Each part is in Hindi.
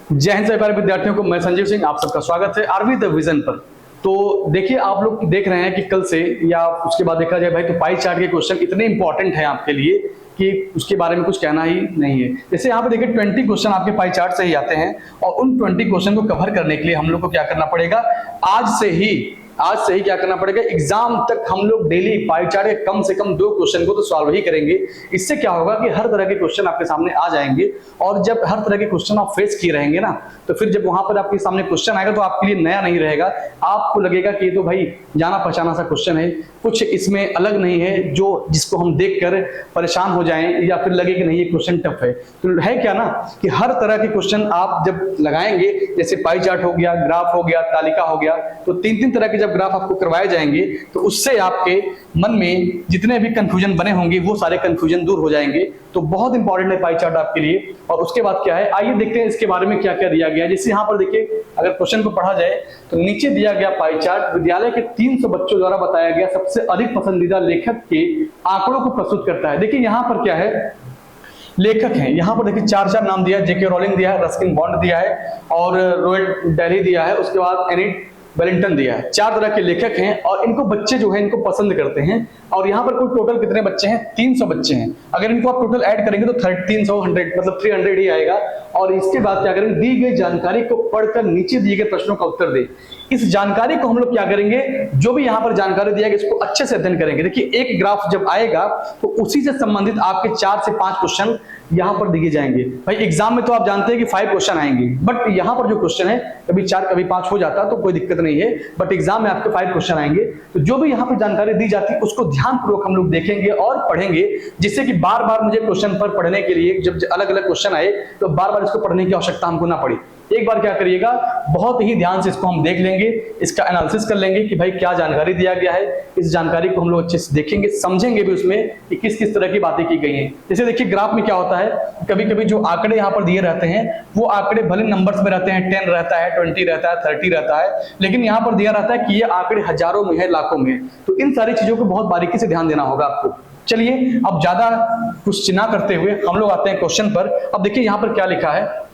जय हिंद सभी प्यारे विद्यार्थियों को, मैं संजीव सिंह, आप सबका स्वागत है आरवी द विजन पर। तो देखिए, आप लोग देख रहे हैं कि कल से या उसके बाद देखा जाए भाई तो पाई चार्ट के क्वेश्चन इतने इंपॉर्टेंट हैं आपके लिए कि उसके बारे में कुछ कहना ही नहीं है। जैसे यहाँ पे देखिए 20 क्वेश्चन आपके पाई चार्ट से ही आते हैं और उन 20 क्वेश्चन को कवर करने के लिए हम लोग को क्या करना पड़ेगा, आज से ही क्या करना पड़ेगा, एग्जाम तक हम लोग डेली पाई चार्ट के कम से कम 2 क्वेश्चन को तो सॉल्व ही करेंगे। इससे क्या होगा कि हर तरह के क्वेश्चन आपके सामने आ जाएंगे और जब हर तरह के क्वेश्चन आप फेस किए रहेंगे ना, तो फिर जब वहां पर आपके सामने क्वेश्चन आएगा तो आपके लिए नया नहीं रहेगा। आपको लगेगा कि ये तो भाई जाना पहचाना सा क्वेश्चन है, कुछ इसमें अलग नहीं है जो जिसको हम देखकर परेशान हो जाएं या फिर लगे कि नहीं ये क्वेश्चन टफ है। तो है क्या ना कि हर तरह के क्वेश्चन आप जब लगाएंगे, जैसे पाई चार्ट हो गया, ग्राफ हो गया, तालिका हो गया, तो 3 तरह के जब ग्राफ आपको करवाए जाएंगे तो उससे आपके मन में जितने भी कंफ्यूजन बने होंगे वो सारे कंफ्यूजन दूर हो जाएंगे। तो बहुत इंपॉर्टेंट है पाई चार्ट आपके लिए। और उसके बाद क्या है, आइए देखते हैं इसके बारे में क्या क्या दिया गया है। जैसे यहाँ पर देखिए, अगर क्वेश्चन को पढ़ा जाए तो नीचे दिया गया पाई चार्ट विद्यालय के 300 बच्चों द्वारा बताया गया सबसे अधिक पसंदीदा लेखक के आंकड़ों को प्रस्तुत करता है। देखिए यहाँ पर क्या है, लेखक हैं, यहाँ पर देखिए 4 नाम दिया है। जेके रोलिंग दिया है, रस्किन बॉन्ड दिया है और रोएट डेली दिया है, उसके बाद एनिट वेलिंगटन दिया है। 4 तरह के लेखक हैं और इनको बच्चे जो है इनको पसंद करते हैं। और यहाँ पर कुल टोटल कितने बच्चे हैं, 300 बच्चे हैं। अगर इनको आप टोटल ऐड करेंगे तो 300 मतलब 300 ही आएगा। और इसके बाद क्या करेंगे, दी गई जानकारी को पढ़कर नीचे दिए गए प्रश्नों का उत्तर दे। इस जानकारी को हम लोग क्या करेंगे, जो भी यहाँ पर जानकारी दिया गया इसको अच्छे से अध्ययन करेंगे। देखिए एक ग्राफ जब आएगा तो उसी से संबंधित आपके 4 से 5 क्वेश्चन यहाँ पर दिए जाएंगे। भाई एग्जाम में तो आप जानते हैं कि 5 क्वेश्चन आएंगे, बट यहाँ पर जो क्वेश्चन है कभी 4 कभी 5 हो जाता तो कोई दिक्कत नहीं है, बट एग्जाम में आपके 5 क्वेश्चन आएंगे। तो जो भी यहाँ पर जानकारी दी जाती है उसको ध्यान पूर्वक हम लोग देखेंगे और पढ़ेंगे, जिससे कि बार बार मुझे क्वेश्चन पर पढ़ने के लिए जब अलग अलग क्वेश्चन आए तो बार बार इसको पढ़ने की आवश्यकता हमको ना पड़ी। एक बार क्या करिएगा, बहुत ही ध्यान से इसको हम देख लेंगे, इसका एनालिसिस कर लेंगे कि भाई क्या जानकारी दिया गया है। इस जानकारी को हम लोग अच्छे से देखेंगे, समझेंगे भी उसमें कि किस किस तरह की बातें की गई हैं। जैसे देखिए ग्राफ में क्या होता है, कभी कभी जो आंकड़े यहाँ पर दिए रहते हैं वो आंकड़े भले नंबर्स में रहते हैं, 10 रहता है, 20 रहता है, 30 रहता है, लेकिन यहाँ पर दिया रहता है कि ये आंकड़े हजारों में है, लाखों में। तो इन सारी चीजों को बहुत बारीकी से ध्यान देना होगा आपको। चलिए अब ज्यादा कुछ ना करते हुए हम लोग आते हैं क्वेश्चन पर। अब देखिए यहाँ पर क्या लिखा है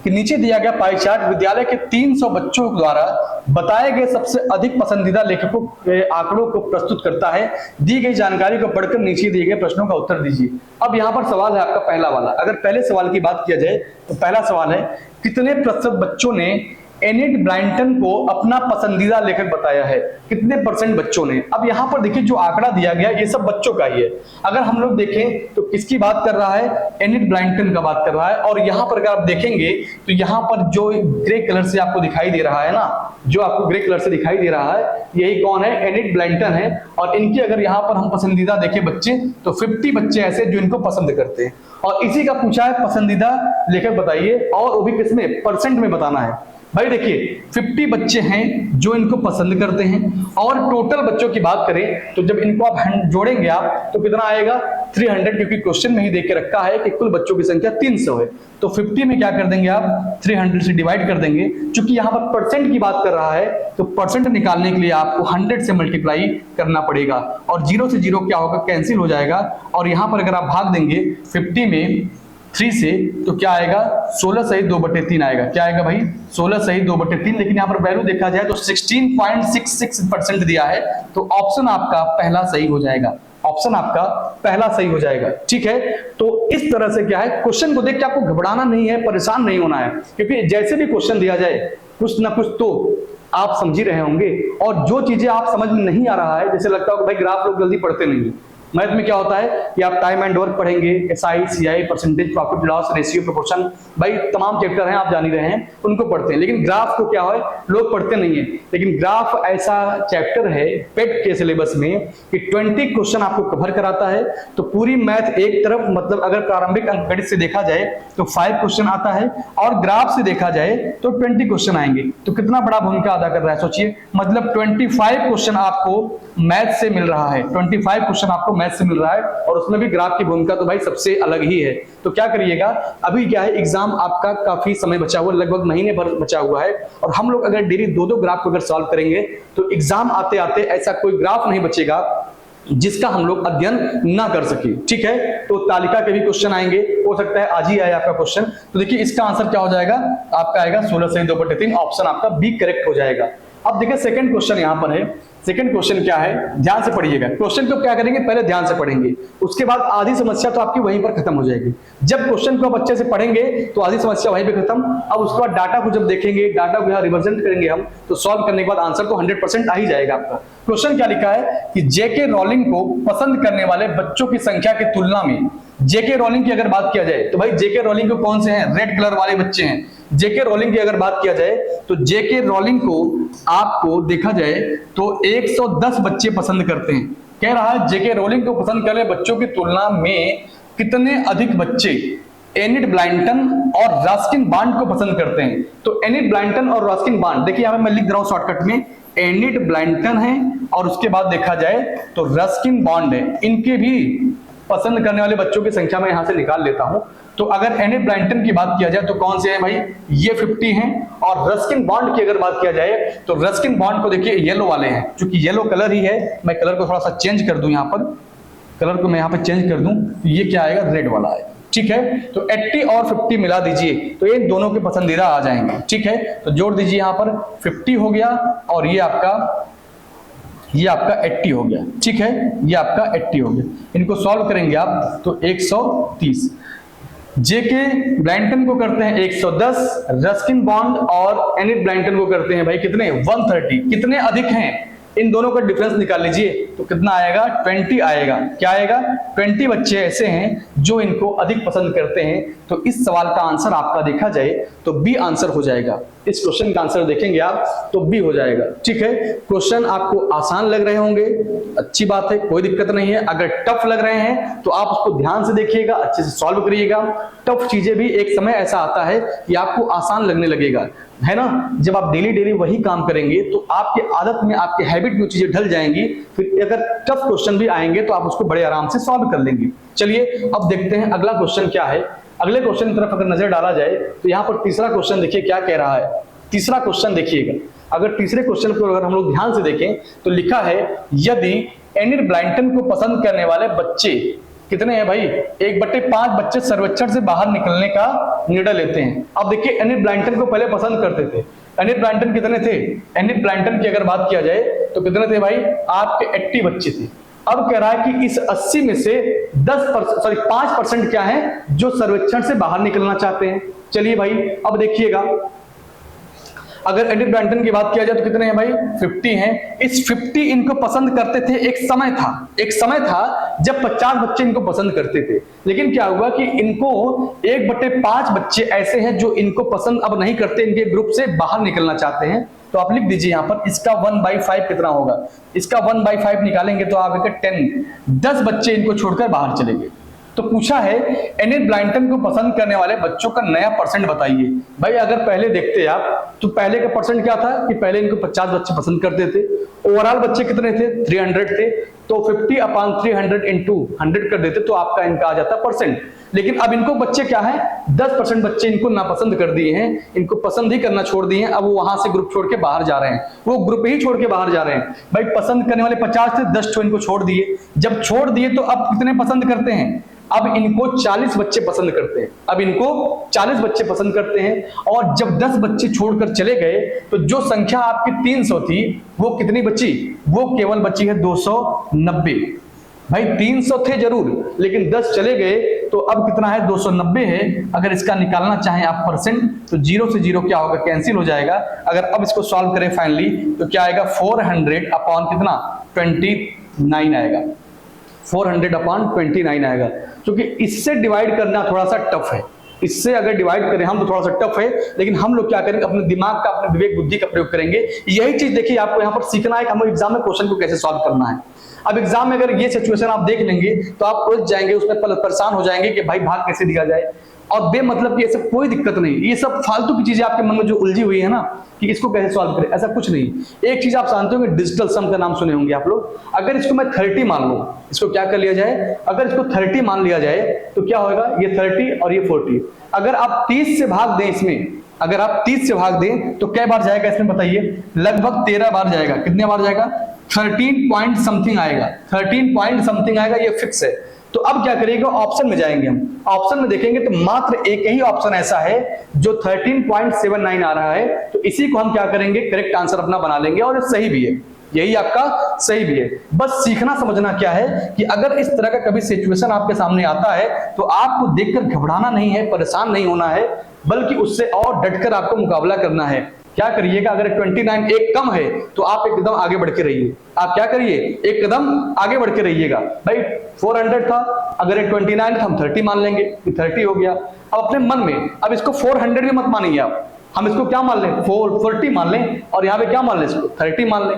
कि नीचे दिया गया पाई चार्ट विद्यालय के 300 बच्चों द्वारा बताए गए सबसे अधिक पसंदीदा लेखकों के आंकड़ों को प्रस्तुत करता है। दी गई जानकारी को पढ़कर नीचे दिए गए प्रश्नों का उत्तर दीजिए। अब यहाँ पर सवाल है आपका पहला वाला। अगर पहले सवाल की बात किया जाए तो पहला सवाल है, कितने प्रतिशत बच्चों ने एनिट ब्लाइंटन को अपना पसंदीदा लेखक बताया है, कितने % बच्चों ने। अब यहाँ पर देखिए जो आंकड़ा दिया गया ये सब बच्चों का ही है। अगर हम लोग देखें तो किसकी बात कर रहा है, एनिट ब्लाइंटन का बात कर रहा है। और यहाँ पर अगर आप देखेंगे तो यहाँ पर जो ग्रे कलर से आपको दिखाई दे रहा है ना, जो आपको ग्रे कलर से दिखाई दे रहा है, यही कौन है, एनिट ब्लाइंटन है। और इनकी अगर यहाँ पर हम पसंदीदा देखें बच्चे तो 50 बच्चे ऐसे जो इनको पसंद करते हैं। और इसी का पूछा है पसंदीदा लेखक बताइए, और वो भी किसमें, % में बताना है। भाई देखिए 50 बच्चे हैं जो इनको पसंद करते हैं, और टोटल बच्चों की बात करें तो जब इनको आप जोड़ेंगे आप तो कितना आएगा, 300, क्योंकि क्वेश्चन में ही देख के रखा है कि कुल बच्चों की संख्या 300 है। तो 50 में क्या कर देंगे आप, 300 से डिवाइड कर देंगे। चूंकि यहाँ पर % की बात कर रहा है तो % निकालने के लिए आपको 100 से मल्टीप्लाई करना पड़ेगा, और 0 से 0 क्या होगा, कैंसिल हो जाएगा। और यहाँ पर अगर आप भाग देंगे 50 में 3 से तो क्या आएगा, 16 सही 2/3 आएगा। क्या आएगा भाई, 16 सही 2/3। लेकिन यहाँ पर वैल्यू देखा जाए तो 16.66% दिया है, तो ऑप्शन आपका पहला सही हो जाएगा। ऑप्शन आपका पहला सही हो जाएगा, ठीक है। तो इस तरह से क्या है, क्वेश्चन को देख के आपको घबराना नहीं है, परेशान नहीं होना है, क्योंकि जैसे भी क्वेश्चन दिया जाए कुछ ना कुछ तो आप समझ ही रहे होंगे। और जो चीजें आप समझ में नहीं आ रहा है, जैसे लगता है भाई ग्राफ लोग जल्दी पढ़ते नहीं, मैथ में क्या होता है कि आप टाइम एंड वर्क पढ़ेंगे, SI, CI, percentage, profit loss, ratio, proportion, भाई तमाम चैप्टर हैं आप जान ही रहे हैं, उनको पढ़ते हैं। लेकिन ग्राफ को क्या है, लोग पढ़ते नहीं है। लेकिन ग्राफ ऐसा चैप्टर है पेट के सिलेबस में कि 20 क्वेश्चन आपको कवर कराता है। तो पूरी मैथ एक तरफ, मतलब अगर प्रारंभिक अंकगणित से देखा जाए तो 5 क्वेश्चन आता है, और ग्राफ से देखा जाए तो 20 क्वेश्चन आएंगे। तो कितना बड़ा भूमिका अदा कर रहा है सोचिए, मतलब 25 क्वेश्चन आपको मैथ से मिल रहा है, 25 क्वेश्चन आपको मैथ से मिल रहा है, और उसमें भी ग्राफ की भूमिका तो भाई सबसे अलग ही है। तो क्या करिएगा, अभी क्या है, एग्जाम आपका काफी समय बचा हुआ, लगभग महीने भर बचा हुआ है, और हम लोग अगर डेली 2-2 ग्राफ को अगर सॉल्व करेंगे तो एग्जाम आते आते ऐसा कोई ग्राफ नहीं बचेगा जिसका हम लोग अध्ययन ना कर सके। ठीक है, तो तालिका के भी क्वेश्चन आएंगे, हो सकता है आज ही आए आपका क्वेश्चन। तो देखिए इसका आंसर क्या हो जाएगा, आपका आएगा 16 से 2/3, ऑप्शन आपका बी करेक्ट हो जाएगा। अब देखिए सेकंड क्वेश्चन यहां पर है। सेकंड क्वेश्चन क्या है, ध्यान से पढ़िएगा। क्वेश्चन को क्या करेंगे, पहले ध्यान से पढ़ेंगे, उसके बाद आधी समस्या तो आपकी वहीं पर खत्म हो जाएगी। जब क्वेश्चन को आप अच्छे से पढ़ेंगे तो आधी समस्या वहीं पे खत्म। अब उसके बाद डाटा को जब देखेंगे, डाटा को यहाँ रिप्रेजेंट करेंगे हम, तो सॉल्व करने के बाद आंसर तो 100% आ ही जाएगा आपका। क्वेश्चन क्या लिखा है कि जेके रोलिंग को पसंद करने वाले बच्चों की संख्या की तुलना में, जेके रोलिंग की अगर बात किया जाए तो भाई जेके रोलिंग को कौन से हैं, रेड कलर वाले बच्चे हैं। जेके रोलिंग की अगर बात किया जाए तो जेके रोलिंग को आपको देखा जाए तो 110 बच्चे पसंद करते हैं। कह रहा है जेके रोलिंग को पसंद करने बच्चों की तुलना में कितने अधिक बच्चे एनिड ब्लाइंटन और रस्किन बॉन्ड को पसंद करते हैं। तो एनिड ब्लाइंटन और रस्किन बॉन्ड, देखिए यहां पे मैं लिख रहा हूं शॉर्टकट में, एनिड ब्लाइंटन है और उसके बाद देखा जाए तो रस्किन बॉन्ड है। इनके भी पसंद करने वाले बच्चों की संख्या मैं यहां से निकाल लेता हूं। तो अगर एनिड ब्लाइंटन की बात किया जाए तो कौन से हैं भाई, ये 50 हैं। और रस्किन बॉन्ड की अगर बात किया जाए तो रस्किन बॉन्ड को देखिए येलो वाले हैं, क्योंकि येलो कलर ही है। मैं कलर को थोड़ा सा चेंज कर दूं, यहां पर कलर को मैं यहां पर चेंज कर दूं, तो ये क्या आएगा, रेड वाला आएगा। ठीक है, तो 80 और 50 मिला दीजिए तो ये दोनों के पसंदीदा आ जाएंगे। ठीक है, तो जोड़ दीजिए, यहां पर 50 हो गया और ये आपका 80 हो गया। ठीक है, ये आपका 80 हो गया। इनको सॉल्व करेंगे आप तो 130। जेके ब्लाइंटन को करते हैं 110, रस्किन बॉन्ड और एनिड ब्लाइंटन को करते हैं भाई कितने, 130। कितने अधिक हैं, इन दोनों का डिफरेंस निकाल लीजिए तो कितना आएगा, 20 आएगा। क्या आएगा, 20 बच्चे ऐसे हैं जो इनको अधिक पसंद करते हैं। तो इस सवाल का आंसर आपका देखा जाए तो बी आंसर हो जाएगा। इस क्वेश्चन का आंसर देखेंगे आप तो बी हो जाएगा। ठीक है, क्वेश्चन आपको आसान लग रहे होंगे, अच्छी बात है, कोई दिक्कत नहीं है। अगर टफ लग रहे हैं तो आप उसको ध्यान से देखिएगा, अच्छे से सॉल्व करिएगा। टफ चीजें भी एक समय ऐसा आता है कि आपको आसान लगने लगेगा, है ना। जब आप डेली वही काम करेंगे तो आपके आदत में, आपके हैबिट में चीजें ढल जाएंगी। फिर अगर टफ क्वेश्चन भी आएंगे तो आप उसको बड़े आराम से सॉल्व कर लेंगे। चलिए अब देखते हैं अगला क्वेश्चन क्या है। अगले क्वेश्चन की तरफ अगर नजर डाला जाए तो यहाँ पर तीसरा क्वेश्चन देखिए क्या कह रहा है। तीसरा क्वेश्चन देखिएगा, अगर तीसरे क्वेश्चन को अगर हम लोग ध्यान से देखें तो लिखा है यदि एनिड ब्लाइंटन को पसंद करने वाले बच्चे कितने हैं भाई, 1/5 बच्चे सर्वेक्षण से बाहर निकलने का निर्णय लेते हैं। अब देखिए एनिड ब्लाइंटन को पहले पसंद करते थे। एनिड ब्लाइंटन कितने थे, एनिड ब्लाइंटन की अगर बात किया जाए तो कितने थे भाई, आपके 80 बच्चे थे। अब कह रहा है कि इस 80 में से 5% क्या है जो सर्वेक्षण से बाहर निकलना चाहते हैं। चलिए भाई अब देखिएगा, अगर एनिड ब्लाइंटन की बात किया जाए तो कितने हैं भाई, 50 हैं। इस 50 इनको पसंद करते थे, एक समय था जब 50 बच्चे इनको पसंद करते थे। लेकिन क्या हुआ कि इनको 1/5 बच्चे ऐसे हैं जो इनको पसंद अब नहीं करते, इनके ग्रुप से बाहर निकलना चाहते हैं। तो आप लिख दीजिए यहाँ पर, इसका 1/5 कितना होगा, इसका 1/5 निकालेंगे तो आपके 10 बच्चे इनको छोड़कर बाहर चले गए। तो पूछा है एनिड ब्लाइंटन को पसंद करने वाले बच्चों का नया परसेंट बताइए। भाई अगर पहले देखते आप तो पहले का परसेंट क्या था कि पहले इनको 50 बच्चे पसंद करते थे। ओवरऑल बच्चे कितने थे, 300 थे। तो 50/300 इंटू 100 कर देते तो आपका इनका आ जाता परसेंट। लेकिन अब इनको बच्चे क्या है, 10% बच्चे इनको नापसंद कर दिए हैं, इनको पसंद ही करना छोड़ दिए हैं। अब वो वहां से ग्रुप छोड़ के बाहर जा रहे हैं, वो ग्रुप ही छोड़ के बाहर जा रहे हैं। भाई पसंद करने वाले 50 थे, 10 इनको छोड़ दिए। जब छोड़ दिए तो अब कितने पसंद करते हैं, अब इनको 40 बच्चे पसंद करते हैं। अब इनको 40 बच्चे पसंद करते हैं। और जब 10 बच्चे छोड़कर चले गए तो जो संख्या आपकी 300 थी वो कितनी बची, वो केवल बची है 290। भाई 300 थे जरूर, लेकिन 10 चले गए तो अब कितना है, 290 है। अगर इसका निकालना चाहें आप परसेंट तो 0 से 0 क्या होगा, कैंसिल हो जाएगा। अगर अब इसको सॉल्व करें फाइनली तो क्या आएगा, 400 अपॉन कितना, 29 आएगा। 400/29 आएगा। क्योंकि इससे डिवाइड करना थोड़ा सा टफ है, इससे अगर डिवाइड करें हम तो थोड़ा सा टफ है। लेकिन हम लोग क्या करेंगे, अपने दिमाग का, अपने विवेक बुद्धि का प्रयोग करेंगे। यही चीज देखिए आपको यहाँ पर सीखना है कि हमें एग्जाम में क्वेश्चन को कैसे सॉल्व करना है। अब एग्जाम में अगर ये सिचुएशन आप देख लेंगे तो आप उलझ जाएंगे, उसमें परेशान हो जाएंगे कि भाई भाग कैसे दिया जाए। और बेमतलब की ये सब कोई दिक्कत नहीं, ये सब फालतू की चीजें आपके मन में जो उलझी हुई है ना कि इसको कैसे सॉल्व करें, ऐसा कुछ नहीं। एक चीज आप जानते होंगे, डिजिटल सम का नाम सुने होंगे आप लोग। अगर इसको मैं 30 मान लूं, इसको क्या कर लिया जाए, अगर इसको 30 मान लिया जाए तो क्या होगा, ये 30 और ये 40। अगर आप 30 से भाग दें इसमें, अगर आप 30 से भाग दें तो कै बार जाएगा इसमें बताइए, लगभग 13 बार जाएगा। कितने बार जाएगा, 13 पॉइंट समथिंग आएगा, 13 पॉइंट समथिंग आएगा, ये फिक्स है। तो अब क्या करिएगा, ऑप्शन में जाएंगे हम, ऑप्शन में देखेंगे तो मात्र एक ही ऑप्शन ऐसा है जो 13.79 आ रहा है, तो इसी को हम क्या करेंगे, करेक्ट आंसर अपना बना लेंगे और सही भी है, यही आपका सही भी है। बस सीखना समझना क्या है कि अगर इस तरह का कभी सिचुएशन आपके सामने आता है तो आपको देखकर घबराना नहीं है, परेशान नहीं होना है, बल्कि उससे और डटकर आपको मुकाबला करना है। क्या करिएगा, अगर 29 एक कम है तो आप एक कदम आगे बढ़ के रहिए, आप क्या करिए, एक कदम आगे बढ़ के रहिएगा। भाई 400 था, अगर 29 था हम 30 मान लेंगे कि 30 हो गया। अब अपने मन में अब इसको 400 भी मत मानिए आप, हम इसको क्या मान लें, 40 मान लें, और यहाँ पे क्या मान लें, इसको 30 मान लें।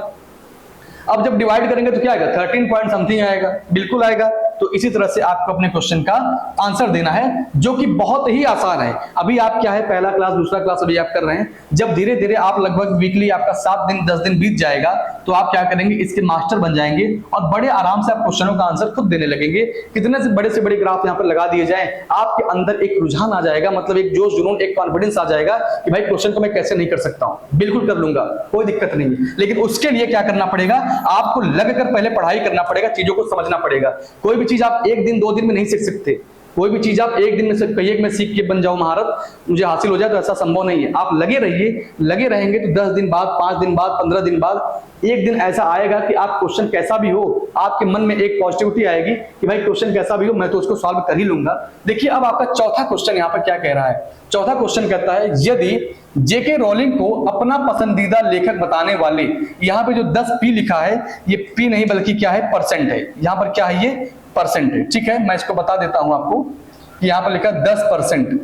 अब जब डिवाइड करेंगे तो क्या आएगा, 13 पॉइंट समथिंग आएगा, बिल्कुल आएगा। तो इसी तरह से आपको अपने क्वेश्चन का आंसर देना है, जो कि बहुत ही आसान है। अभी आप क्या है, पहला क्लास दूसरा क्लास अभी आप कर रहे हैं, जब धीरे धीरे आप लगभग वीकली आपका 7 दिन 10 दिन बीत जाएगा तो आप क्या करेंगे, इसके मास्टर बन जाएंगे और बड़े आराम से आप क्वेश्चनों का आंसर खुद देने लगेंगे। कितने से बड़े ग्राफ यहाँ पर लगा दिए जाए, आपके अंदर एक रुझान आ जाएगा, मतलब एक जोश जुनून, एक कॉन्फिडेंस आ जाएगा कि भाई क्वेश्चन को मैं कैसे नहीं कर सकता हूं, बिल्कुल कर लूंगा, कोई दिक्कत नहीं है। लेकिन उसके लिए क्या करना पड़ेगा, आपको लगकर पहले पढ़ाई करना पड़ेगा, चीजों को समझना पड़ेगा। कोई भी चीज आप एक दिन 2 दिन में नहीं सीख सकते, कोई भी चीज आप एक दिन में कहिए कि मैं सीख के बन जाऊं, महारत मुझे हासिल हो जाए, तो ऐसा संभव नहीं है। आप लगे रहिए, लगे रहेंगे तो 10 दिन बाद, 5 दिन बाद, 15 दिन बाद एक दिन ऐसा आएगा कि आप क्वेश्चन कैसा भी हो, आपके मन में एक पॉजिटिविटी आएगी कि भाई क्वेश्चन कैसा भी हो मैं तो उसको सॉल्व कर ही लूंगा। देखिए अब आपका चौथा क्वेश्चन यहाँ पर क्या कह रहा है, चौथा क्वेश्चन कहता है यदि जेके रोलिंग को अपना पसंदीदा लेखक बताने वाले, यहाँ पे जो 10p लिखा है ये p नहीं बल्कि क्या है, परसेंट है, यहाँ पर क्या है, ये परसेंट है। ठीक है, मैं इसको बता देता हूं आपको कि यहां पर लिखा 10%।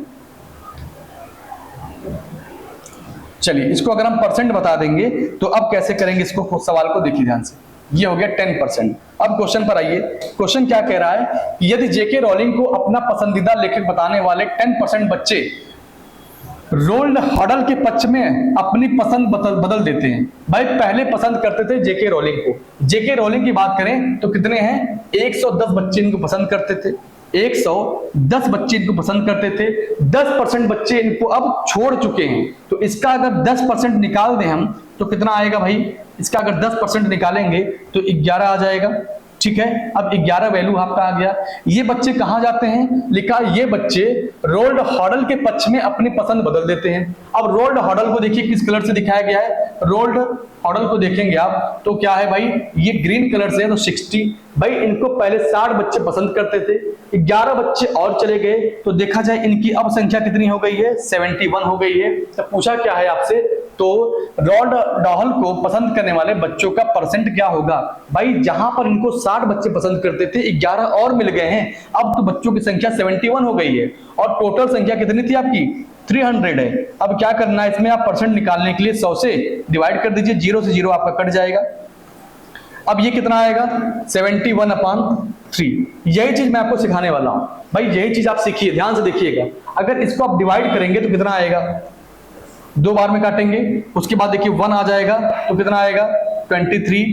चलिए इसको अगर हम परसेंट बता देंगे तो अब कैसे करेंगे, इसको सवाल को देखिए ध्यान से, ये हो गया 10%। अब क्वेश्चन पर आइए, क्वेश्चन क्या कह रहा है, यदि जेके रोलिंग को अपना पसंदीदा लेखक बताने वाले 10% बच्चे रोल्ड हॉडल के पक्ष में अपनी पसंद बदल देते हैं। भाई पहले पसंद करते थे जेके रोलिंग को, जेके रोलिंग की बात करें तो कितने हैं, 110 बच्चे इनको पसंद करते थे, 110 बच्चे इनको पसंद करते थे, 10% बच्चे इनको अब छोड़ चुके हैं। तो इसका अगर 10% निकाल दें हम तो कितना आएगा भाई, इसका अगर 10% निकालेंगे तो 11 आ जाएगा। ठीक है, अब 11 वैल्यू आपका आ गया। ये बच्चे कहां जाते हैं, लिखा ये बच्चे रोल्ड हॉडल के पक्ष में अपनी पसंद बदल देते हैं। अब रोल्ड हॉडल को देखिए किस कलर से दिखाया गया है, रोल्ड हॉडल को देखेंगे आप तो क्या है भाई, ये ग्रीन कलर से है तो 60। भाई इनको पहले 60 बच्चे पसंद करते थे, 11 बच्चे और चले गए, तो देखा जाए इनकी अब संख्या कितनी हो गई है, 71 हो गई है। तो पूछा क्या है आपसे, तो रोल्ड हॉडल को पसंद करने वाले बच्चों का परसेंट क्या होगा। भाई जहां पर इनको 60 बच्चे पसंद करते थे, 11 और मिल गए हैं, अब तो बच्चों की संख्या 71 हो गई है और टोटल संख्या कितनी थी आपकी, 300 है। अब क्या करना है, इसमें आप परसेंट निकालने के लिए 100 से डिवाइड कर दीजिए, 0 से 0 आपका कट जाएगा। अब ये कितना आएगा, 71/3। यही चीज मैं आपको सिखाने वाला हूं भाई, यही चीज आप सीखिए, ध्यान से देखिएगा। अगर इसको आप डिवाइड करेंगे तो कितना आएगा, 2 बार में काटेंगे, उसके बाद देखिए 1 आ जाएगा तो कितना आएगा, 23।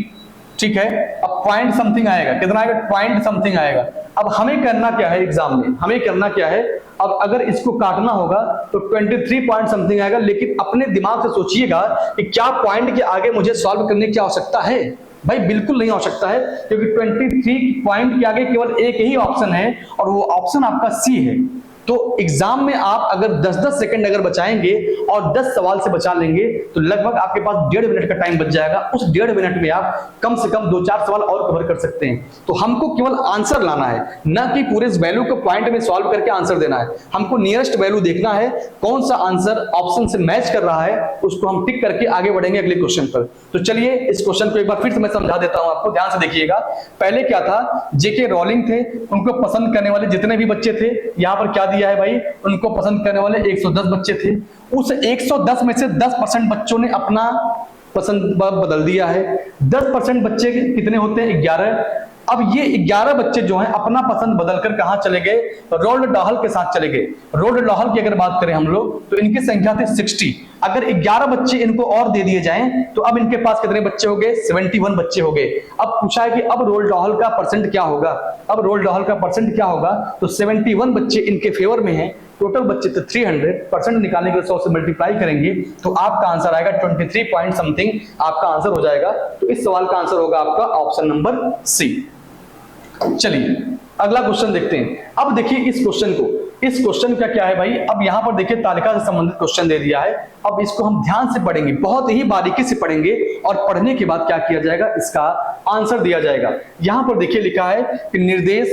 ठीक है, अब पॉइंट समथिंग आएगा, कितना आएगा, पॉइंट समथिंग आएगा। अब हमें करना क्या है एग्जाम में, हमें करना क्या है, अब अगर इसको काटना होगा तो 23 पॉइंट समथिंग आएगा। लेकिन अपने दिमाग से सोचिएगा कि क्या पॉइंट के आगे मुझे सॉल्व करने की आवश्यकता है, भाई बिल्कुल नहीं आवश्यकता है, क्योंकि 23 पॉइंट के आगे केवल एक ही ऑप्शन है और वो ऑप्शन आपका सी है। तो एग्जाम में आप अगर 10-10 सेकंड अगर बचाएंगे और 10 सवाल से बचा लेंगे तो लगभग आपके पास 1.5 मिनट का टाइम बच जाएगा। उस 1.5 मिनट में आप कम से कम 2-4 सवाल और कवर कर सकते हैं। तो हमको केवल आंसर लाना है, ना कि पूरे इस वैल्यू को पॉइंट में सॉल्व करके आंसर देना है। हमको नियरेस्ट वैल्यू देखना है, कौन सा आंसर ऑप्शन से मैच कर रहा है, उसको हम टिक करके आगे बढ़ेंगे अगले क्वेश्चन पर। तो चलिए इस क्वेश्चन को एक बार फिर से मैं समझा देता हूं आपको, ध्यान से देखिएगा। पहले क्या था, जेके रोलिंग थे, उनको पसंद करने वाले जितने भी बच्चे थे, यहां पर क्या दिया है भाई, उनको पसंद करने वाले 110 बच्चे थे। उस 110 में से 10% बच्चों ने अपना पसंद बदल दिया है। 10% बच्चे कितने होते हैं, 11। अब ये 11 बच्चे जो हैं अपना पसंद बदलकर कहां चले गए, रोल्ड डॉहल के साथ चले गए। रोल्ड डॉहल की अगर बात करें हम लोग तो इनकी संख्या थी 60। अगर 11 बच्चे इनको और दे दिए जाएं तो अब इनके पास कितने बच्चे हो गए, 71 बच्चे हो गए। अब पूछा है कि अब रोल्ड डॉहल का परसेंट क्या होगा, अब रोल्ड डॉहल का परसेंट क्या होगा, तो 71 बच्चे इनके फेवर में हैं, टोटल बच्चे तो 300% निकालने के लिए 100 से मल्टीप्लाई करेंगे तो आपका आंसर आएगा 23 पॉइंट समथिंग आपका आंसर हो जाएगा। तो इस सवाल का आंसर होगा आपका ऑप्शन नंबर सी। चलिए अगला क्वेश्चन देखते हैं। अब देखिए इस क्वेश्चन का क्या है भाई, अब यहां पर देखिए तालिका से संबंधित क्वेश्चन दे दिया है। अब इसको हम ध्यान से पढ़ेंगे, बहुत ही बारीकी से पढ़ेंगे और पढ़ने के बाद क्या किया जाएगा, इसका आंसर दिया जाएगा। यहां पर देखिए लिखा है कि निर्देश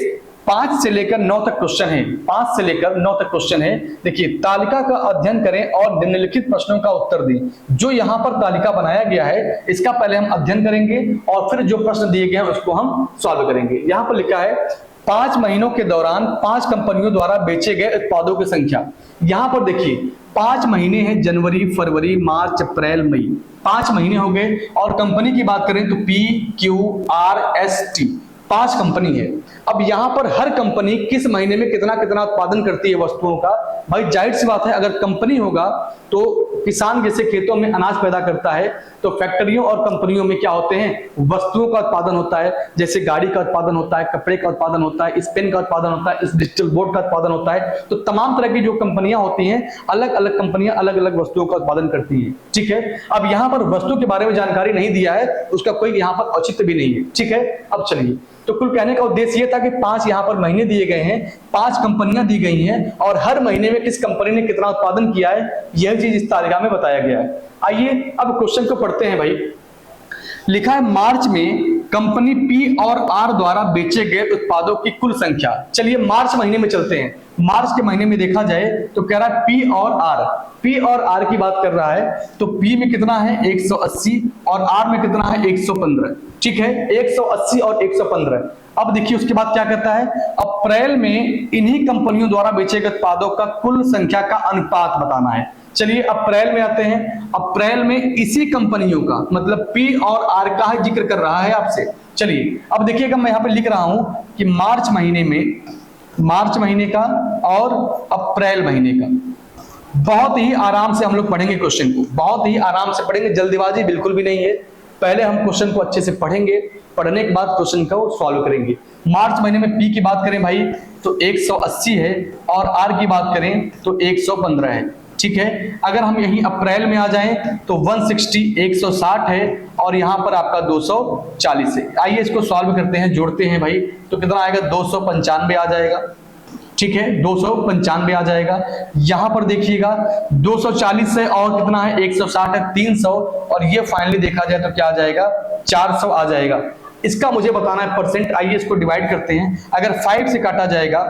5 से लेकर 9 तक क्वेश्चन है, 5 से लेकर 9 तक क्वेश्चन है। देखिए तालिका का अध्ययन करें और निम्नलिखित प्रश्नों का उत्तर दें। जो यहां पर तालिका बनाया गया है इसका पहले हम अध्ययन करेंगे और फिर जो प्रश्न दिए गए हैं उसको हम सॉल्व करेंगे। यहां पर लिखा है 5 महीनों के दौरान 5 कंपनियों द्वारा बेचे गए उत्पादों की संख्या। यहां पर देखिए 5 महीने हैं, जनवरी, फरवरी, मार्च, अप्रैल, मई, 5 महीने हो गए। और कंपनी की बात करें तो PQRST 5 कंपनी है। अब यहां पर हर कंपनी किस महीने में कितना कितना उत्पादन करती है वस्तुओं का, भाई जाहिर सी बात है अगर कंपनी होगा तो किसान जैसे खेतों में अनाज पैदा करता है तो फैक्ट्रियों और कंपनियों में क्या होते हैं, वस्तुओं का उत्पादन होता है। जैसे गाड़ी का उत्पादन होता है, कपड़े का उत्पादन होता है, इस पेन का उत्पादन होता है, इस डिजिटल बोर्ड का उत्पादन होता है। तो तमाम तरह की जो कंपनियां होती हैं अलग अलग कंपनियां अलग अलग वस्तुओं का उत्पादन करती हैं, ठीक है। अब यहां पर वस्तु के बारे में जानकारी नहीं दिया है, उसका कोई यहां पर औचित्य भी नहीं है, ठीक है। अब चलिए, तो कुल कहने का उद्देश्य ये था कि 5 यहां पर महीने दिए गए हैं, 5 कंपनियां दी गई हैं और हर महीने में किस कंपनी ने कितना उत्पादन किया है यह चीज इस तालिका में बताया गया है। आइए अब क्वेश्चन को पढ़ते हैं भाई। लिखा है मार्च में कंपनी P और R द्वारा बेचे गए उत्पादों की कुल संख्या। चलिए मार्च महीने में चलते हैं। मार्च के महीने में देखा जाए तो कह रहा है P और R की बात कर रहा है। तो P में कितना है 180 और R में कितना है 115, ठीक है, 180 और 115। अब देखिए उसके बाद क्या कहता है, अप्रैल में इन्हीं कंपनियों द्वारा बेचे गए उत्पादों का कुल संख्या का अनुपात बताना है। चलिए अप्रैल में आते हैं। अप्रैल में इसी कंपनियों का मतलब P और R का जिक्र कर रहा है आपसे। चलिए अब देखिएगा मैं यहां पे लिख रहा हूं कि मार्च महीने का और अप्रैल महीने का। बहुत ही आराम से हम लोग पढ़ेंगे क्वेश्चन को, बहुत ही आराम से पढ़ेंगे, जल्दीबाजी बिल्कुल भी नहीं है। पहले हम क्वेश्चन को अच्छे से पढ़ेंगे, पढ़ने के बाद क्वेश्चन को सॉल्व करेंगे। मार्च महीने में P की बात करें भाई तो 180 है और R की बात करें तो 115 है, ठीक है। अगर हम यहीं अप्रैल में आ जाएं तो 160 160 है और यहां पर आपका 240 है। आइए इसको सॉल्व करते हैं, जोड़ते हैं भाई, तो कितना आएगा 295 आ जाएगा, ठीक है, 295 आ जाएगा। यहां पर देखिएगा 240 है और कितना है 160 है, 300 और ये फाइनली देखा जाए तो क्या आ जाएगा 400 आ जाएगा। इसका मुझे बताना है परसेंट। आइए इसको डिवाइड करते हैं। अगर 5 से काटा जाएगा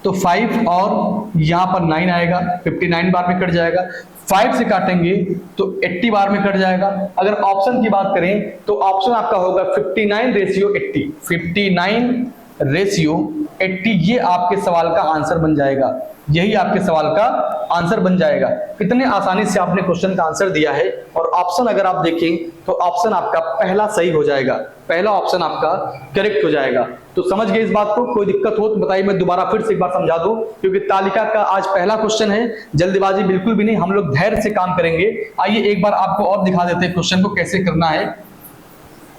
तो 5 और यहां पर 9 आएगा, 59 बार में कट जाएगा। 5 से काटेंगे तो 80 बार में कट जाएगा। अगर ऑप्शन की बात करें तो ऑप्शन आपका होगा 59:80, 59:80, ये आपके सवाल का आंसर बन जाएगा। यही आपके सवाल का आंसर बन जाएगा। कितने आसानी से आपने क्वेश्चन का आंसर दिया है। और ऑप्शन अगर आप देखें तो ऑप्शन आपका पहला सही हो जाएगा, पहला ऑप्शन आपका करेक्ट हो जाएगा। तो समझ गए इस बात को, कोई दिक्कत हो तो बताइए, मैं दोबारा फिर से एक बार समझा दूं, क्योंकि तालिका का आज पहला क्वेश्चन है। जल्दीबाजी बिल्कुल भी नहीं, हम लोग धैर्य से काम करेंगे। आइए एक बार आपको और दिखा देते हैं क्वेश्चन को कैसे करना है।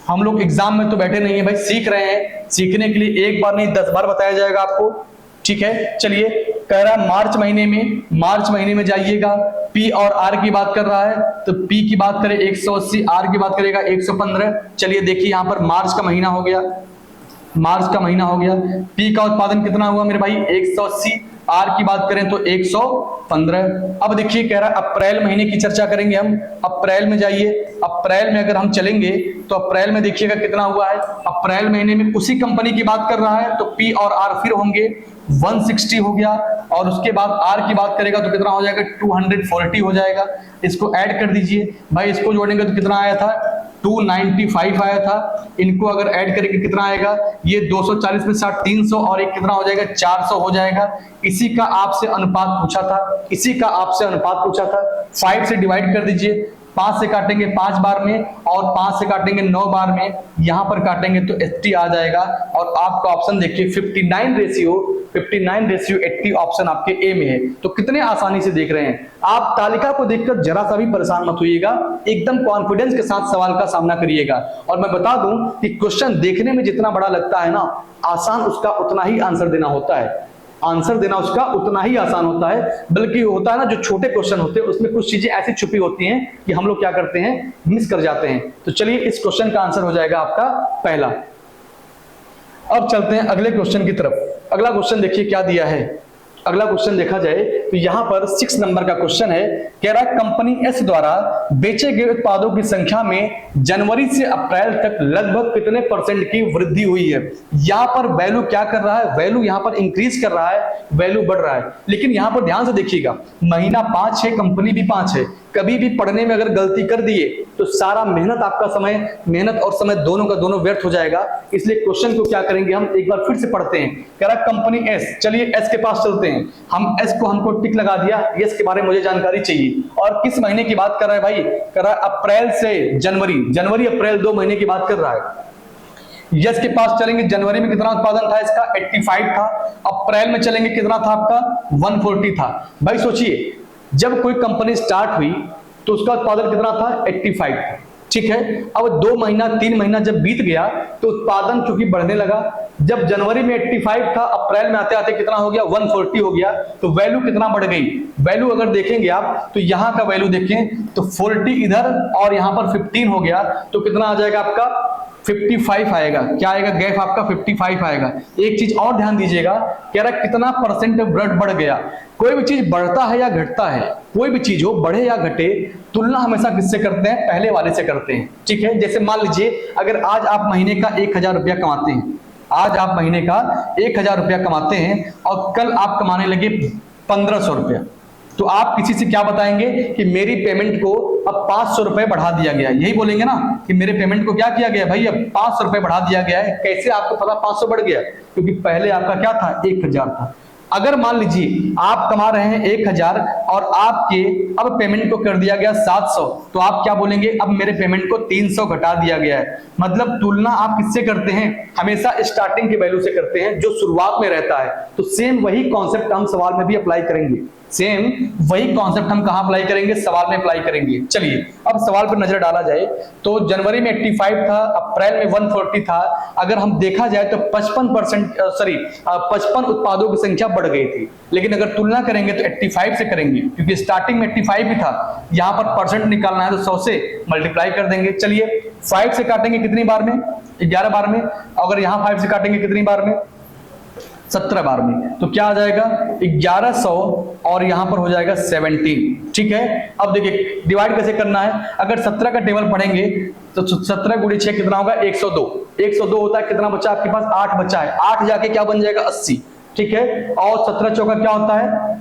हम लोग एग्जाम में तो बैठे नहीं है भाई, सीख रहे हैं। सीखने के लिए एक बार नहीं 10 बार बताया जाएगा आपको, ठीक है। चलिए कह रहा है मार्च महीने में जाइएगा। P और R की बात कर रहा है तो P की बात करें 180, R की बात करेगा 115। चलिए देखिए यहां पर मार्च का महीना हो गया, P का उत्पादन कितना हुआ मेरे भाई 180, R की बात करें तो 115। अब देखिए कह रहा है अप्रैल महीने की चर्चा करेंगे हम। अप्रैल में जाइए, अप्रैल में अगर हम चलेंगे तो अप्रैल में देखिएगा कितना हुआ है। अप्रैल महीने में उसी कंपनी की बात कर रहा है तो P और R फिर होंगे 160 हो गया और उसके बाद R की बात करेगा तो कितना हो जाएगा 240 हो जाएगा। इसको ऐड कर दीजिए भाई, इसको जोड़ेंगे तो कितना आया था 295 आया था। इनको अगर ऐड करेंगे कितना आएगा, ये 240 में 60 300 और एक कितना हो जाएगा 400 हो जाएगा। इसी का आपसे अनुपात पूछा था, 5 से डिवाइड कर दीजिए 5 से काटेंगे 5 बार में और 5 से काटेंगे 9 बार में, यहां पर काटेंगे तो 80 आ जाएगा। और आपका ऑप्शन देखिए 59 रेशियो 80 ऑप्शन आपके ए में है। तो कितने आसानी से देख रहे हैं आप। तालिका को देखकर जरा सा भी परेशान मत होइएगा, एकदम कॉन्फिडेंस के साथ सवाल का सामना करिएगा। और मैं बता दूं कि क्वेश्चन देखने में जितना बड़ा लगता है ना, आसान उसका उतना ही आंसर देना होता है। आंसर देना उसका उतना ही आसान होता है, बल्कि होता है ना जो छोटे क्वेश्चन होते हैं उसमें कुछ चीजें ऐसी छुपी होती हैं कि हम लोग क्या करते हैं, मिस कर जाते हैं। तो चलिए इस क्वेश्चन का आंसर हो जाएगा आपका पहला। अब चलते हैं अगले क्वेश्चन की तरफ। अगला क्वेश्चन देखिए क्या दिया है। अगला क्वेश्चन देखा जाए तो यहां पर 6 नंबर का क्वेश्चन है। कह रहा है कंपनी एस द्वारा बेचे गए उत्पादों की संख्या में जनवरी से अप्रैल तक लगभग कितने % की वृद्धि हुई है। यहां पर वैल्यू क्या कर रहा है, वैल्यू यहां पर इंक्रीज कर रहा है, वैल्यू बढ़ रहा है। लेकिन यहां पर ध्यान से देखिएगा, महीना 5 है, कंपनी भी 5 है। कभी भी पढ़ने में अगर गलती कर दिए तो सारा मेहनत और समय दोनों का दोनों व्यर्थ हो जाएगा। इसलिए क्वेश्चन को क्या करेंगे, हम एक बार फिर से पढ़ते हैं। कह रहा कंपनी एस, चलिए एस के पास चलते हैं। हम एस को हमको टिक लगा दिया, एस के बारे में मुझे जानकारी चाहिए। और किस महीने की बात कर रहा है भाई, कह रहा है अप्रैल से जनवरी अप्रैल 2 महीने की बात कर रहा है। यस के पास चलेंगे, जनवरी में कितना उत्पादन था इसका, 85 था। अप्रैल में चलेंगे, कितना था आपका, 140 था। भाई सोचिए, जब कोई कंपनी स्टार्ट हुई तो उसका उत्पादन कितना था, 85 था। ठीक है, अब 2 महीना 3 महीना जब बीत गया तो उत्पादन चूंकि बढ़ने लगा। जब जनवरी में 85 था, अप्रैल में आते आते कितना हो गया, 140 हो गया। तो वैल्यू कितना बढ़ गई, वैल्यू अगर देखेंगे आप तो यहां का वैल्यू देखें तो 40 इधर और यहां पर 15 हो गया। तो कितना आ जाएगा आपका, 55 आएगा। क्या आएगा, गैप आपका 55 आएगा। एक चीज और ध्यान दीजिएगा, कह रहा कितना % ब्लड बढ़ गया। कोई भी चीज बढ़ता है या घटता है, कोई भी चीज हो बढ़े या घटे, तुलना हमेशा किससे करते हैं, पहले वाले से करते हैं। ठीक है, जैसे मान लीजिए अगर आज आप महीने का 1000 रुपया कमाते हैं, आज आप महीने का 1000 रुपया कमाते हैं और कल आप कमाने लगे 1500 रुपया, तो आप किसी से क्या बताएंगे कि मेरी पेमेंट को अब 500 रुपए बढ़ा दिया गया। यही बोलेंगे ना कि मेरे पेमेंट को क्या किया गया भाई, अब 500 रुपए बढ़ा दिया गया है। कैसे आपको पता 500 बढ़ गया, क्योंकि पहले आपका क्या था, 1000 था। अगर मान लीजिए आप कमा रहे हैं 1000 और आपके अब पेमेंट को कर दिया गया 700, तो आप क्या बोलेंगे, अब मेरे पेमेंट को 300 घटा दिया गया है। मतलब तुलना आप किससे करते हैं, हमेशा स्टार्टिंग के वैल्यू से करते हैं जो शुरुआत में रहता है। तो सेम वही कॉन्सेप्ट हम सवाल में भी अप्लाई करेंगे। सेम वही कॉन्सेप्ट हम कहां अप्लाई करेंगे, सवाल में अप्लाई करेंगे। चलिए अब सवाल पर नजर डाला जाए तो जनवरी में 85 था, अप्रैल में 140 था। अगर हम देखा जाए तो 55 उत्पादों की संख्या बढ़ गई थी। लेकिन अगर तुलना करेंगे तो 85 से करेंगे, क्योंकि स्टार्टिंग में 85 भी था। यहां पर परसेंट निकालना है तो 100 से मल्टीप्लाई कर देंगे। चलिए 5 से काटेंगे कितनी बार में, 11 बार में। अगर यहां 5 से काटेंगे कितनी बार में, 17 बार में। तो क्या आ जाएगा, 1100 और यहां पर हो जाएगा 17। ठीक है, अब देखिए डिवाइड कैसे करना है। अगर 17 का टेबल पढ़ेंगे तो 17 गुणे 6 कितना होगा, 102। 102 होता है, कितना बचा आपके पास, 8 बचा है। 8 जाके क्या बन जाएगा, 80। ठीक है, और 17 चौका क्या होता है,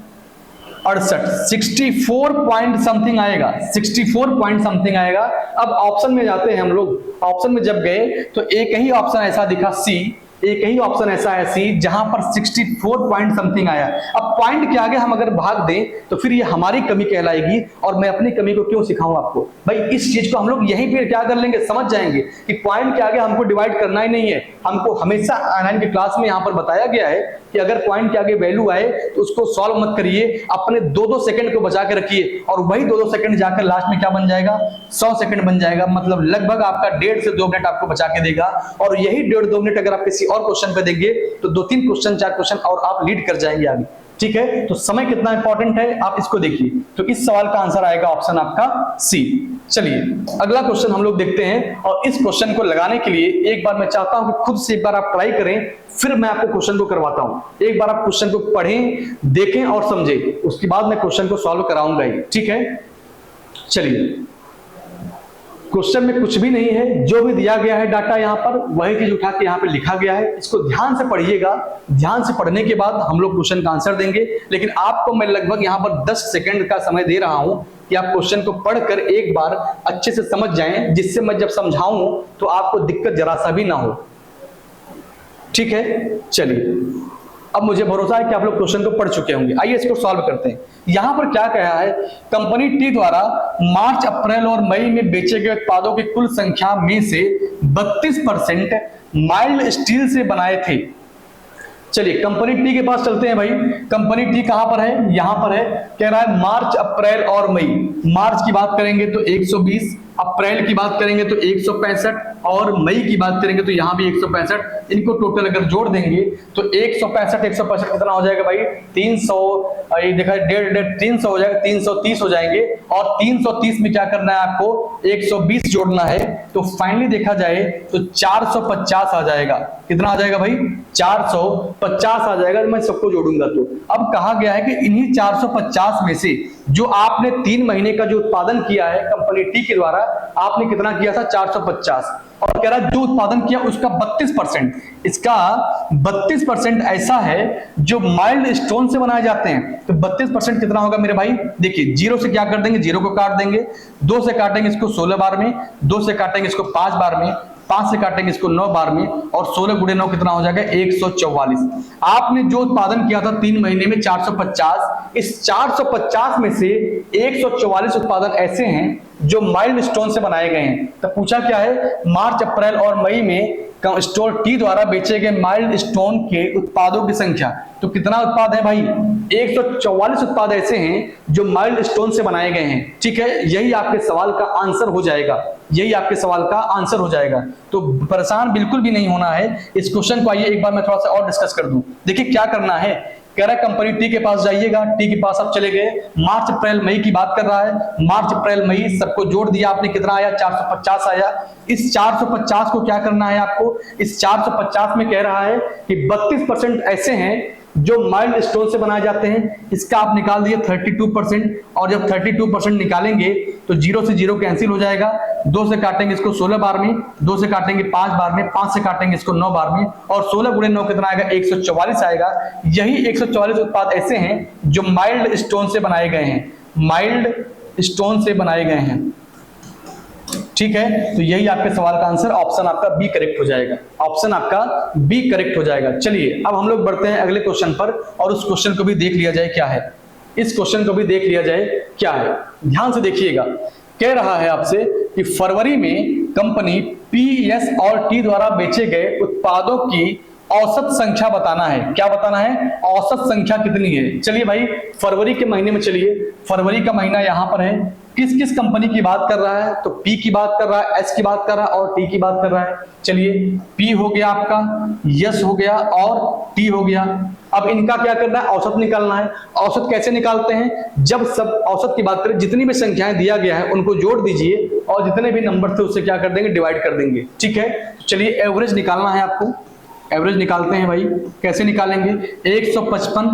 68। 64 पॉइंट समथिंग आएगा, 64 पॉइंट समथिंग आएगा। अब ऑप्शन में जाते हैं हम लोग। ऑप्शन में जब गए तो एक ही ऑप्शन ऐसा दिखा, सी, एक ही ऑप्शन ऐसा है सी, जहां पर 64 पॉइंट समथिंग आया। अब पॉइंट के आगे हम अगर भाग दें तो फिर ये हमारी कमी कहलाएगी। और मैं अपनी कमी को क्यों सिखाऊं आपको भाई, इस चीज को हम लोग यहीं पे क्या कर लेंगे, समझ जाएंगे कि पॉइंट के आगे हमको डिवाइड करना ही नहीं है। हमको हमेशा ऑनलाइन की क्लास में यहां पर बताया गया है कि अगर पॉइंट के आगे वैल्यू आए तो उसको सॉल्व मत करिए, अपने 2-2 सेकंड को बचा के रखिए और वही 2-2 सेकंड जाकर लास्ट में क्या बन जाएगा, 100 सेकंड बन जाएगा। मतलब लगभग आपका 1.5 से 2 मिनट आपको बचा के देगा। और यही 1.5-2 मिनट अगर आप किसी और क्वेश्चन पे देंगे तो 2-3 क्वेश्चन 4 क्वेश्चन और आप लीड कर जाएंगे आगे। ठीक है, तो समय कितना इंपॉर्टेंट है आप इसको देखिए। तो इस सवाल का आंसर आएगा ऑप्शन आपका सी। चलिए अगला क्वेश्चन हम लोग देखते हैं। और इस क्वेश्चन को लगाने के लिए एक बार मैं चाहता हूं कि खुद से एक बार आप ट्राई करें, फिर मैं आपको क्वेश्चन को करवाता हूं। एक बार आप क्वेश्चन को पढ़ें, देखें और समझें, उसके बाद मैं क्वेश्चन को सॉल्व कराऊंगा ही। ठीक है, चलिए क्वेश्चन में कुछ भी नहीं है, जो भी दिया गया है डाटा यहाँ पर वही चीज उठा के यहाँ पे लिखा गया है। इसको ध्यान से पढ़िएगा, ध्यान से पढ़ने के बाद हम लोग क्वेश्चन का आंसर देंगे। लेकिन आपको मैं लगभग यहाँ पर 10 सेकंड का समय दे रहा हूं कि आप क्वेश्चन को पढ़कर एक बार अच्छे से समझ जाएं, जिससे मैं जब समझाऊं तो आपको दिक्कत जरा सा भी ना हो। ठीक है, चलिए अब मुझे भरोसा है कि आप लोग क्वेश्चन को पढ़ चुके होंगे। आइए इसको सॉल्व करते हैं। यहां पर क्या कहा है, कंपनी टी द्वारा मार्च, अप्रैल और मई में बेचे गए उत्पादों की कुल संख्या में से 32% माइल्ड स्टील से बनाए थे। चलिए कंपनी टी के पास चलते हैं भाई। कंपनी टी कहां पर है, यहां पर है। कह रहा है मार्च, अप्रैल और मई। मार्च की बात करेंगे तो 120, अप्रैल की बात करेंगे तो 165 और मई की बात करेंगे तो यहां भी 165। इनको टोटल अगर जोड़ देंगे तो 165 कितना हो जाएगा भाई, 300, ये देखा 300 हो जाएगा, 330 हो जाएंगे। और 330 में क्या करना है आपको, 120 जोड़ना है। तो फाइनली देखा जाए तो 450 आ जाएगा। कितना आ जाएगा भाई, 450 आ जाएगा। मैं सबको जोड़ूंगा तो अब कहा गया है कि इन्हीं 450 में से जो आपने 3 महीने का जो उत्पादन किया है कंपनी टी के द्वारा, आपने कितना किया था, 450। और कह रहा है जो उत्पादन किया उसका 32%, इसका 32% ऐसा है जो माइल्ड स्टोन से बनाए जाते हैं। तो 32% कितना होगा मेरे भाई, देखिए जीरो से क्या कर देंगे, जीरो को काट देंगे, 2 से काटेंगे इसको 16 बार में, 2 से काटेंगे इसको 5 बार में, 5 से काटेंगे इसको 9 बार में, और 16 गुणे 9 कितना हो जाएगा, 144। आपने जो उत्पादन किया था 3 महीने में 450, इस 450 में से 144 उत्पादन ऐसे हैं जो माइल्ड स्टोन से बनाए गए हैं। तो पूछा क्या है, मार्च, अप्रैल और मई में स्टोर टी द्वारा बेचे गए माइल्ड स्टोन के उत्पादों की संख्या। तो कितना उत्पाद है भाई, 144 उत्पाद ऐसे हैं जो माइल्ड स्टोन से बनाए गए हैं। ठीक है, यही आपके सवाल का आंसर हो जाएगा, यही आपके सवाल का आंसर हो जाएगा। तो परेशान बिल्कुल भी नहीं होना है इस क्वेश्चन को। आइए एक बार मैं थोड़ा सा और डिस्कस कर दूं। देखिए क्या करना है, कह रहा है कंपनी टी के पास जाइएगा, टी के पास आप चले गए, मार्च, अप्रैल, मई की बात कर रहा है। मार्च, अप्रैल, मई सबको जोड़ दिया आपने, कितना आया, 450 आया। इस 450 को क्या करना है आपको, इस 450 में कह रहा है कि 32% ऐसे हैं जो माइल्ड स्टोन से बनाए जाते हैं। इसका आप निकाल दिए 32%, और जब 32% निकालेंगे तो 0 से 0 कैंसिल हो जाएगा। 2 से काटेंगे इसको 16 बार में, 2 से काटेंगे 5 बार में, 5 से काटेंगे इसको 9 बार में, और 16 गुणे 9 कितना आएगा, 144 आएगा। यही 144 उत्पाद ऐसे हैं जो माइल्ड स्टोन से बनाए गए हैं, माइल्ड स्टोन से बनाए गए हैं। ठीक है, तो यही आपके सवाल का आंसर, ऑप्शन आपका बी करेक्ट हो जाएगा, ऑप्शन आपका बी करेक्ट हो जाएगा। चलिए अब हम लोग बढ़ते हैं अगले क्वेश्चन पर, और उस क्वेश्चन को भी देख लिया जाए क्या है, इस क्वेश्चन को भी देख लिया जाए क्या है। ध्यान से देखिएगा, कह रहा है आपसे कि फरवरी में कंपनी पी, एस और टी द्वारा बेचे गए उत्पादों की औसत संख्या बताना है। क्या बताना है, औसत संख्या कितनी है। चलिए भाई फरवरी के महीने में चलिए, फरवरी का महीना यहां पर है, किस किस कंपनी की बात कर रहा है, तो पी की बात कर रहा है, एस की बात कर रहा है और टी की बात कर रहा है। चलिए पी हो गया आपका, यस हो गया और टी हो गया। अब इनका क्या करना है, औसत निकालना है। औसत कैसे निकालते हैं, जब सब औसत की बात करें, जितनी भी संख्याएं दिया गया है उनको जोड़ दीजिए और जितने भी नंबर थे उससे क्या कर देंगे, डिवाइड कर देंगे। ठीक है, चलिए एवरेज निकालना है आपको, एवरेज निकालते हैं भाई। कैसे निकालेंगे, 155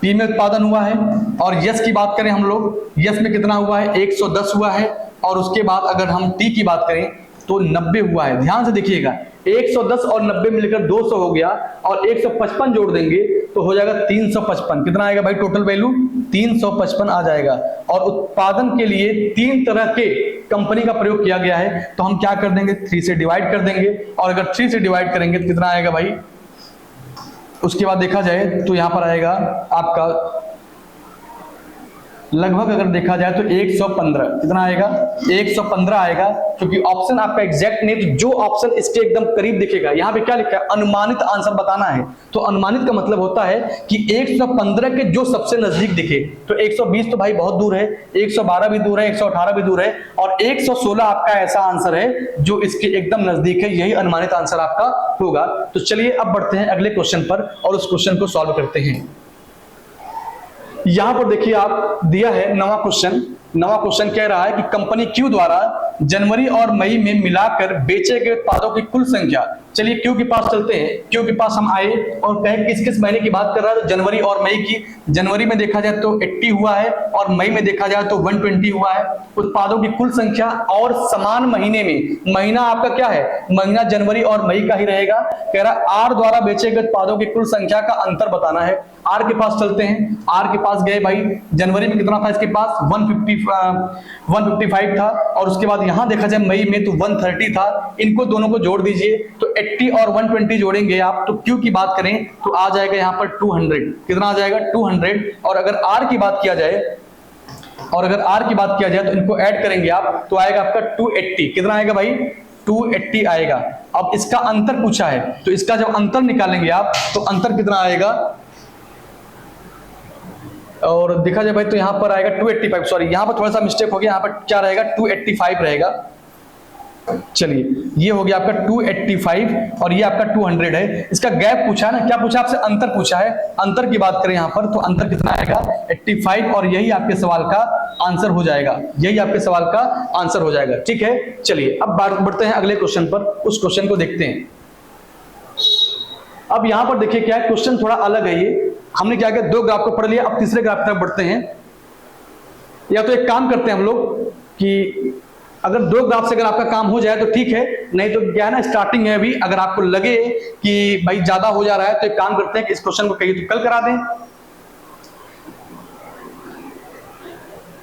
पी में उत्पादन हुआ है, और यस की बात करें हम लोग, यस में कितना हुआ है, 110 हुआ है, और उसके बाद अगर हम टी की बात करें तो 90 हुआ है। ध्यान से देखिएगा, 110 और 90 मिलकर 200 हो गया, और 155 जोड़ देंगे तो हो जाएगा 355। कितना आएगा भाई, टोटल वैल्यू 355 आ जाएगा। और उत्पादन के लिए 3 तरह के कंपनी का प्रयोग किया गया है, तो हम क्या कर देंगे, 3 से डिवाइड कर देंगे, और अगर 3 से डिवाइड करेंगे तो कितना आएगा भाई, उसके बाद देखा जाए तो यहां पर आएगा आपका लगभग, अगर देखा जाए तो 115। कितना आएगा, 115 आएगा, क्योंकि ऑप्शन आपका एग्जैक्ट नहीं, तो जो ऑप्शन इसके एकदम करीब दिखेगा, यहाँ पे क्या लिखा है, अनुमानित आंसर बताना है। तो अनुमानित का मतलब होता है कि 115 के जो सबसे नजदीक दिखे। तो 120 तो भाई बहुत दूर है, 112 भी दूर है, 118 भी दूर है, और 116 आपका ऐसा आंसर है जो इसके एकदम नजदीक है, यही अनुमानित आंसर आपका होगा। तो चलिए अब बढ़ते हैं अगले क्वेश्चन पर और उस क्वेश्चन को सॉल्व करते हैं। यहां पर देखिए आप दिया है नवा क्वेश्चन। नवा क्वेश्चन कह रहा है कि कंपनी क्यू द्वारा जनवरी और मई में मिलाकर बेचे गए उत्पादों की कुल संख्या। चलिए क्यू के पास चलते हैं। क्यू के पास हम आए और कहे किस किस महीने की बात कर रहा है, तो जनवरी और मई की। जनवरी में देखा जाए तो 80 हुआ है और मई में देखा जाए तो 120 हुआ है। उत्पादों की कुल संख्या और समान महीने में, महीना आपका क्या है, महीना जनवरी और मई का ही रहेगा। कह रहा है आर द्वारा बेचे गए उत्पादों की कुल संख्या का अंतर बताना है। आर के पास चलते हैं। आर के पास गए भाई, जनवरी में कितना था इसके पास 155 155 था, और उसके बाद यहां देखा जाए मई में तो 130 था। इनको दोनों को जोड़ दीजिए तो 80 और 120 जोड़ेंगे आप तो Q की बात करें तो आ जाएगा यहाँ पर 200। कितना आ जाएगा? 200। और अगर R की बात किया जाए तो इनको ऐड करेंगे आप तो आएगा आपका 280। कितना आएगा भाई? 280 आएगा। अब इसका अंतर पूछा है तो इसका जब अंतर निकालेंगे आप तो अंतर कितना आएगा? और देखा जाए भाई तो यहां पर आएगा 285, सॉरी यहां पर थोड़ा सा मिस्टेक हो गया, यहां पर क्या रहेगा? 285 रहेगा। चलिए ये हो गया आपका 285 और ये आपका 200 है। इसका गैप पूछा है ना, क्या पूछा आपसे? अंतर पूछा है। अंतर की बात करें यहां पर तो अंतर कितना आएगा? 85, और यही आपके सवाल का आंसर हो जाएगा। ठीक है, चलिए अब बढ़ते हैं अगले क्वेश्चन पर, उस क्वेश्चन को देखते हैं। अब यहां पर देखिए क्या है, क्वेश्चन थोड़ा अलग है। ये हमने क्या किया, 2 ग्राफ को पढ़ लिया, अब तीसरे ग्राफ की तरफ बढ़ते हैं। या तो एक काम करते हैं हम लोग कि अगर 2 ग्राफ से अगर आपका काम हो जाए तो ठीक है, नहीं तो क्या है ना, स्टार्टिंग है अभी, अगर आपको लगे कि भाई ज्यादा हो जा रहा है तो एक काम करते हैं कि इस क्वेश्चन को कहिए तो कल करा दें।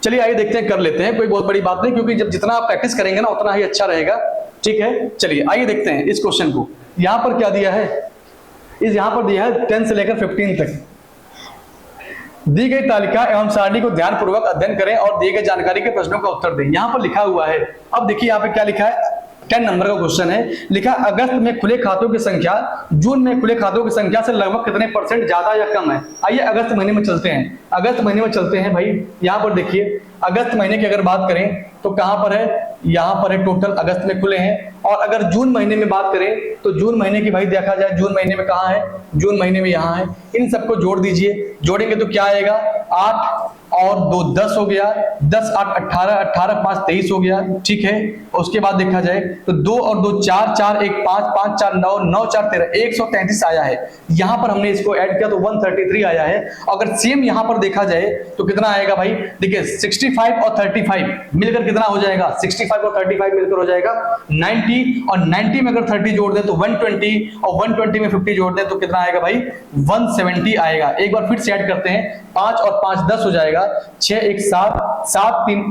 चलिए आइए देखते हैं, कर लेते हैं, कोई बहुत बड़ी बात नहीं, क्योंकि जब जितना आप प्रैक्टिस करेंगे ना उतना ही अच्छा रहेगा। ठीक है, चलिए आइए देखते हैं इस क्वेश्चन को। यहां पर क्या दिया है? यहां पर दिया है 10 से लेकर 15 तक दी गई तालिका एवं सारणी को ध्यानपूर्वक अध्ययन करें और दिए गए जानकारी के प्रश्नों का उत्तर दें। यहां पर लिखा हुआ है, अब देखिए यहां पे क्या लिखा है, 10 नंबर का क्वेश्चन है। लिखा अगस्त में खुले खातों की संख्या जून में खुले खातों की संख्या से लगभग कितने % ज्यादा या कम है। आइए अगस्त महीने में चलते हैं। भाई यहां पर देखिए अगस्त महीने की अगर बात करें तो कहां पर है? यहां पर है, टोटल अगस्त में खुले हैं। और अगर जून महीने में बात करें तो जून महीने की भाई देखा जाए जून महीने में कहां है? जून महीने में यहां है। इन सबको जोड़ दीजिए, जोड़ेंगे तो क्या आएगा? 8 और 2 10 हो गया, 10 8 18, 18 5 23 हो गया। ठीक है, उसके बाद देखा जाए तो 2 और 2 4, 4 1 5, 5 4 9, 9 4 13, 133 आया है। यहां पर हमने इसको ऐड किया तो 133 आया है। अगर सेम यहां पर देखा जाए तो कितना आएगा भाई? देखिए 65 और 35 मिलकर कितना हो जाएगा? 65 और 35 मिलकर हो जाएगा 90, और 90 में अगर 30 जोड़ दें तो 120, और 120 में 50 जोड़ दें तो कितना आएगा भाई? 170 आएगा। एक बार फिर से ऐड करते हैं, 5 और 5 10 हो जाएगा, 6 1 7, 7 3